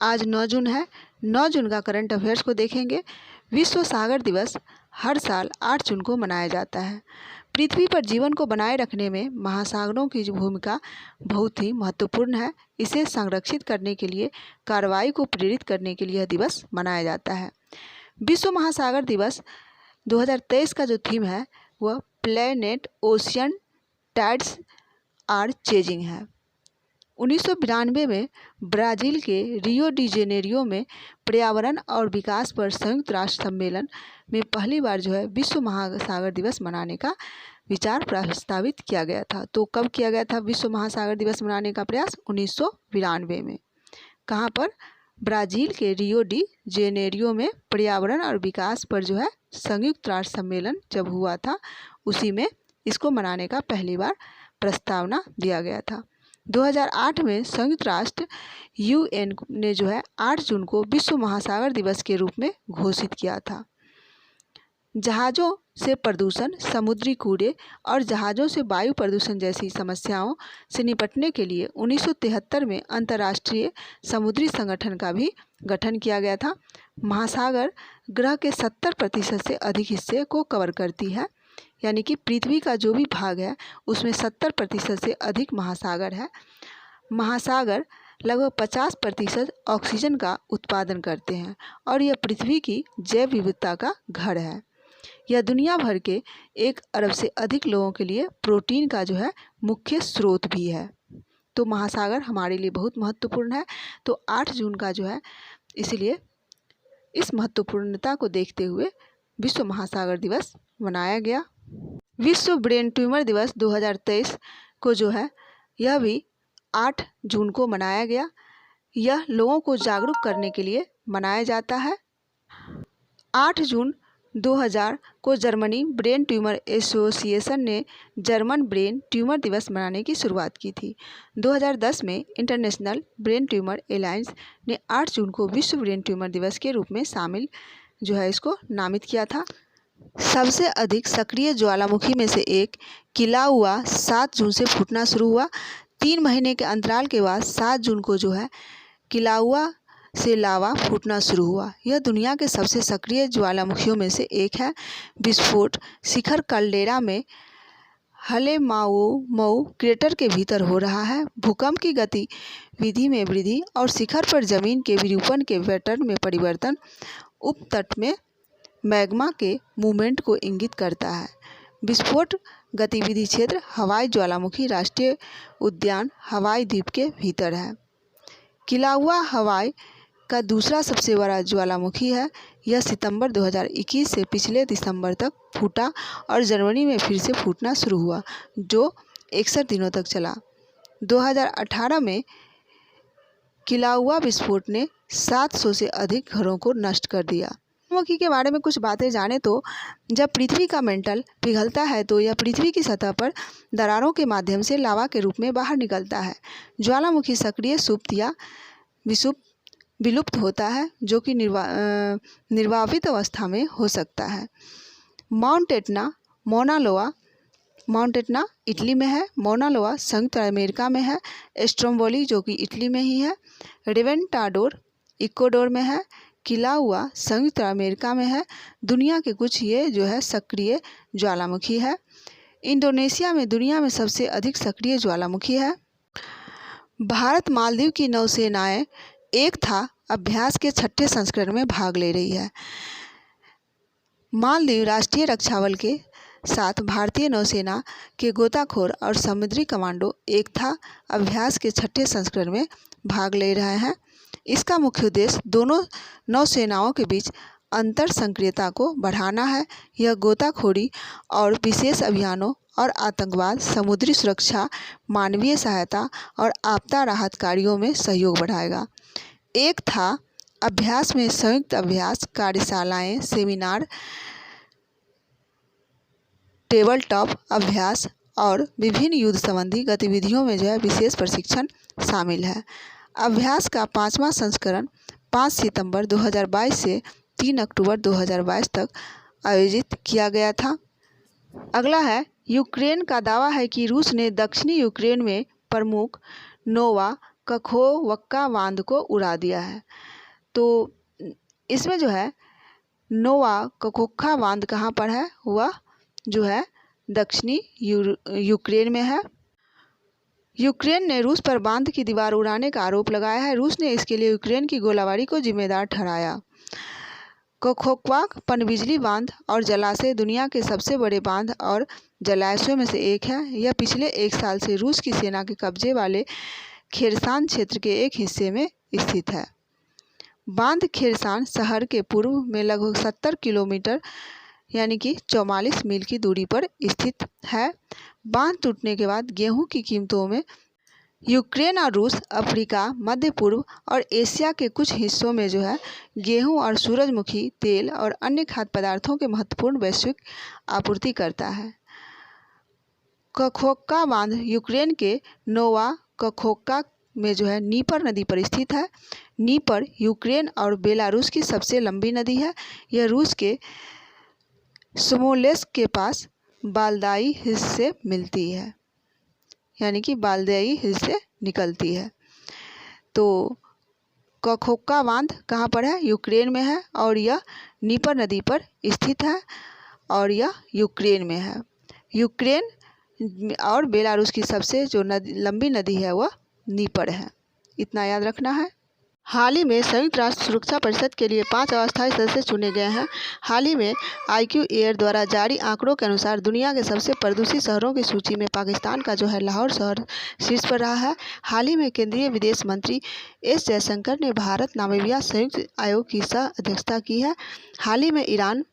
आज 9 जून है। 9 जून का करंट अफेयर्स को देखेंगे। विश्व सागर दिवस हर साल 8 जून को मनाया जाता है। पृथ्वी पर जीवन को बनाए रखने में महासागरों की जो भूमिका बहुत ही महत्वपूर्ण है। इसे संरक्षित करने के लिए, कार्रवाई को प्रेरित करने के लिए यह दिवस मनाया जाता है। विश्व महासागर दिवस 2023 का जो थीम है वह planet ocean tides are changing है। 1992 में ब्राज़ील के रियो डी जेनेरियो में पर्यावरण और विकास पर संयुक्त राष्ट्र सम्मेलन में पहली बार जो है विश्व महासागर दिवस मनाने का विचार प्रस्तावित किया गया था। तो कब किया गया था विश्व महासागर दिवस मनाने का प्रयास? 1992 में। कहाँ पर? ब्राज़ील के रियो डी जेनेरियो में पर्यावरण और विकास पर जो है संयुक्त राष्ट्र सम्मेलन जब हुआ था, उसी में इसको मनाने का पहली बार प्रस्तावना दिया गया था। 2008 में संयुक्त राष्ट्र UN ने जो है 8 जून को विश्व महासागर दिवस के रूप में घोषित किया था। जहाज़ों से प्रदूषण, समुद्री कूड़े और जहाज़ों से वायु प्रदूषण जैसी समस्याओं से निपटने के लिए 1973 में अंतर्राष्ट्रीय समुद्री संगठन का भी गठन किया गया था। महासागर ग्रह के 70% से अधिक हिस्से को कवर करती है, यानी कि पृथ्वी का जो भी भाग है उसमें 70% से अधिक महासागर है। महासागर लगभग 50% ऑक्सीजन का उत्पादन करते हैं और यह पृथ्वी की जैव विविधता का घर है। यह दुनिया भर के 1 अरब से अधिक लोगों के लिए प्रोटीन का जो है मुख्य स्रोत भी है। तो महासागर हमारे लिए बहुत महत्वपूर्ण है। तो 8 जून का जो है, इसलिए इस महत्वपूर्णता को देखते हुए विश्व महासागर दिवस मनाया गया। विश्व ब्रेन ट्यूमर दिवस 2023 को जो है यह भी 8 जून को मनाया गया। यह लोगों को जागरूक करने के लिए मनाया जाता है। 8 जून 2000 को जर्मनी ब्रेन ट्यूमर एसोसिएशन ने जर्मन ब्रेन ट्यूमर दिवस मनाने की शुरुआत की थी। 2010 में इंटरनेशनल ब्रेन ट्यूमर एलायंस ने 8 जून को विश्व ब्रेन ट्यूमर दिवस के रूप में शामिल जो है इसको नामित किया था। सबसे अधिक सक्रिय ज्वालामुखी में से एक किलाउआ 7 जून से फूटना शुरू हुआ। 3 महीने के अंतराल के बाद 7 जून को जो है किलाउआ से लावा फूटना शुरू हुआ। यह दुनिया के सबसे सक्रिय ज्वालामुखियों में से एक है। विस्फोट शिखर कैल्डेरा में हलेमाउमऊ क्रेटर के भीतर हो रहा है। भूकंप की गतिविधि में वृद्धि और शिखर पर जमीन के विरूपण के पैटर्न में परिवर्तन उपतट में मैग्मा के मूवमेंट को इंगित करता है। विस्फोट गतिविधि क्षेत्र हवाई ज्वालामुखी राष्ट्रीय उद्यान हवाई द्वीप के भीतर है। किलाउआ हवाई का दूसरा सबसे बड़ा ज्वालामुखी है। यह सितंबर 2021 से पिछले दिसंबर तक फूटा और जनवरी में फिर से फूटना शुरू हुआ, जो 61 दिनों तक चला। 2018 में किलाउआ विस्फोट ने 700 से अधिक घरों को नष्ट कर दिया। ज्वालामुखी के बारे में कुछ बातें जाने तो जब पृथ्वी का मेंटल पिघलता है तो यह पृथ्वी की सतह पर दरारों के माध्यम से लावा के रूप में बाहर निकलता है। ज्वालामुखी सक्रिय सुप्त या विलुप्त होता है, जो कि निर्वापित अवस्था में हो सकता है। माउंट एटना मौना लोआ इटली में है। मौना लोआ संयुक्त अमेरिका में है। स्ट्रोम्बोली जो कि इटली में ही है। रेवेंटाडोर इक्वाडोर में है। किलाउआ संयुक्त अमेरिका में है। दुनिया के कुछ ये जो है सक्रिय ज्वालामुखी है। इंडोनेशिया में दुनिया में सबसे अधिक सक्रिय ज्वालामुखी है। भारत मालदीव की नौसेनाएं एक था अभ्यास के 6ठे संस्करण में भाग ले रही है। मालदीव राष्ट्रीय रक्षा बल के साथ भारतीय नौसेना के गोताखोर और समुद्री कमांडो एक था अभ्यास के 6ठे संस्करण में भाग ले रहे हैं। इसका मुख्य उद्देश्य दोनों नौसेनाओं के बीच अंतर सक्रियता को बढ़ाना है। यह गोताखोरी और विशेष अभियानों और आतंकवाद, समुद्री सुरक्षा, मानवीय सहायता और आपदा राहत कार्यों में सहयोग बढ़ाएगा। एक था अभ्यास में संयुक्त अभ्यास कार्यशालाएं, सेमिनार, टेबल टॉप अभ्यास और विभिन्न युद्ध संबंधी गतिविधियों में जो है विशेष प्रशिक्षण शामिल है। अभ्यास का 5वां संस्करण 5 सितंबर 2022 से 3 अक्टूबर 2022 तक आयोजित किया गया था। अगला है, यूक्रेन का दावा है कि रूस ने दक्षिणी यूक्रेन में प्रमुख नोवा कखोवक्का बांध को उड़ा दिया है। तो इसमें जो है नोवा कखोव्का बांध कहाँ पर है, वह जो है दक्षिणी यूक्रेन में है। यूक्रेन ने रूस पर बांध की दीवार उड़ाने का आरोप लगाया है। रूस ने इसके लिए यूक्रेन की गोलाबारी को जिम्मेदार ठहराया। कखोव्का पनबिजली बांध और जलाशय दुनिया के सबसे बड़े बांध और जलाशयों में से एक है। यह पिछले एक साल से रूस की सेना के कब्जे वाले खेरसान क्षेत्र के एक हिस्से में स्थित है। बांध खेरसान शहर के पूर्व में लगभग 70 किलोमीटर यानी कि 44 मील की दूरी पर स्थित है। बांध टूटने के बाद गेहूं की कीमतों में यूक्रेन और रूस, अफ्रीका, मध्य पूर्व और एशिया के कुछ हिस्सों में जो है गेहूं और सूरजमुखी तेल और अन्य खाद्य पदार्थों के महत्वपूर्ण वैश्विक आपूर्ति करता है। कखोव्का बांध यूक्रेन के नोवा कखोव्का में जो है नीपर नदी पर स्थित है। नीपर यूक्रेन और बेलारूस की सबसे लंबी नदी है। यह रूस के स्मोलेंस्क के पास बाल्दाई हिल्स से मिलती है, यानी कि बाल्दाई हिल्स से निकलती है। तो कखोव्का बांध कहाँ पर है, यूक्रेन में है और यह नीपर नदी पर स्थित है और यह यूक्रेन में है। यूक्रेन और बेलारूस की सबसे जो लंबी नदी है वह नीपर है, इतना याद रखना है। हाल ही में संयुक्त राष्ट्र सुरक्षा परिषद के लिए 5 अस्थायी सदस्य चुने गए हैं। हाल ही में IQ एयर द्वारा जारी आंकड़ों के अनुसार दुनिया के सबसे प्रदूषित शहरों की सूची में पाकिस्तान का जो है लाहौर शहर शीर्ष पर रहा है। हाल ही में केंद्रीय विदेश मंत्री S जयशंकर ने भारत नामीबिया संयुक्त आयोग की सह अध्यक्षता की है। हाल ही में ईरान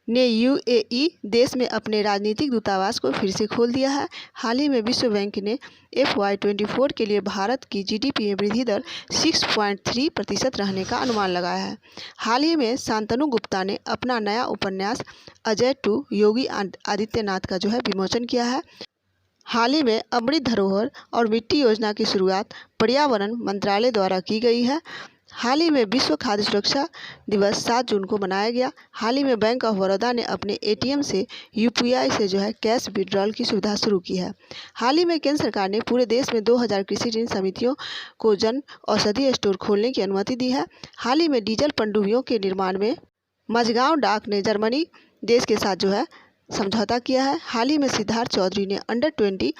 ने UAE देश में अपने राजनीतिक दूतावास को फिर से खोल दिया है। हाल ही में विश्व बैंक ने FY24 के लिए भारत की GDP में वृद्धि दर 6.3% रहने का अनुमान लगाया है। हाल ही में शांतनु गुप्ता ने अपना नया उपन्यास अजय टू योगी आदित्यनाथ का जो है विमोचन किया है। हाल ही में अमृत धरोहर और मिट्टी योजना की शुरुआत पर्यावरण मंत्रालय द्वारा की गई है। हाल ही में विश्व खाद्य सुरक्षा दिवस 7 जून को मनाया गया। हाल ही में बैंक ऑफ बड़ौदा ने अपने ATM से UPI से जो है कैश विड्रॉल की सुविधा शुरू की है। हाल ही में केंद्र सरकार ने पूरे देश में 2000 कृषि ऋण समितियों को जन औषधि स्टोर खोलने की अनुमति दी है। हाल ही में डीजल पनडुब्बियों के निर्माण में मझगांव डाक ने जर्मनी देश के साथ जो है समझौता किया है। हाल ही में सिद्धार्थ चौधरी ने अंडर-20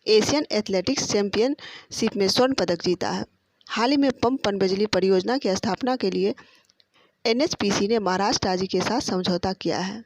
एशियन एथलेटिक्स चैंपियनशिप में स्वर्ण पदक जीता है। हाल ही में पंप पनबिजली परियोजना की स्थापना के लिए NHPC ने महाराष्ट्र राज्य के साथ समझौता किया है।